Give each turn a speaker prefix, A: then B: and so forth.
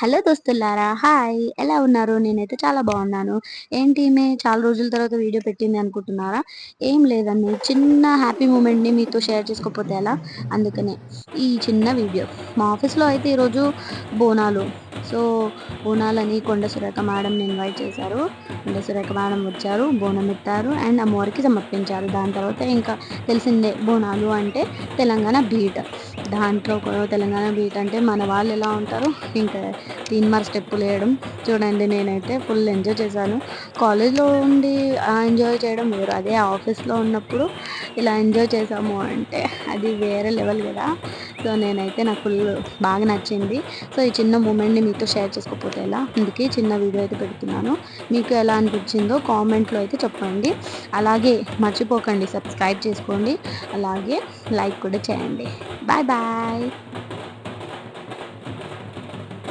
A: Hello దోస్తులారా! Hi! ఎలా ఉన్నారు? నేనైతే చాలా బాగున్నాను. ఏంటి ఈమె చాలా రోజుల తర్వాత వీడియో పెట్టింది అనుకుంటున్నారా? ఏం లేదండి. చిన్న హ్యాపీ మూమెంట్‌ని మీతో షేర్ చేసుకోకపోతే ఎలా? అందుకనే ఈ చిన్న వీడియో. మా ఆఫీస్‌లో అయితే ఈరోజు బోనాలు. సో, బోనాలని కొండ సురేఖ మేడంని ఇన్వైట్ చేశారు. కొండ సురేఖ మేడం వచ్చారు, బోనం ఎత్తారు అండ్ అమ్మవారికి సమర్పించారు. దాని తర్వాత ఇంకా తెలిసిందే బోనాలు అంటే తెలంగాణ బీట్. దాంట్లో తెలంగాణ బీట్ అంటే మన వాళ్ళు ఎలా ఉంటారో ఇంకా తీన్మార్ స్టెప్పులేయడం చూడండి. నేనైతే ఫుల్ ఎంజాయ్ చేశాను. కాలేజ్‌లో ఉండి ఎంజాయ్ చేయడం వేరు. అదే ఆఫీస్‌లో ఉన్నప్పుడు ఇలా ఎంజాయ్ చేసాము అంటే అది వేరే లెవెల్ గదా! సో, నేనైతే నాకు ఫుల్ బాగా నచ్చింది. సో, ఈ చిన్న మూమెంట్‌ని మీతో షేర్ చేసుకోకపోతే ఎలా? అందుకే చిన్న వీడియో అయితే పెడుతున్నాను. మీకు ఎలా అనిపించిందో కామెంట్‌లో అయితే చెప్పండి. అలాగే మర్చిపోకండి సబ్స్క్రైబ్ చేసుకోండి. అలాగే లైక్ కూడా చేయండి. Bye bye.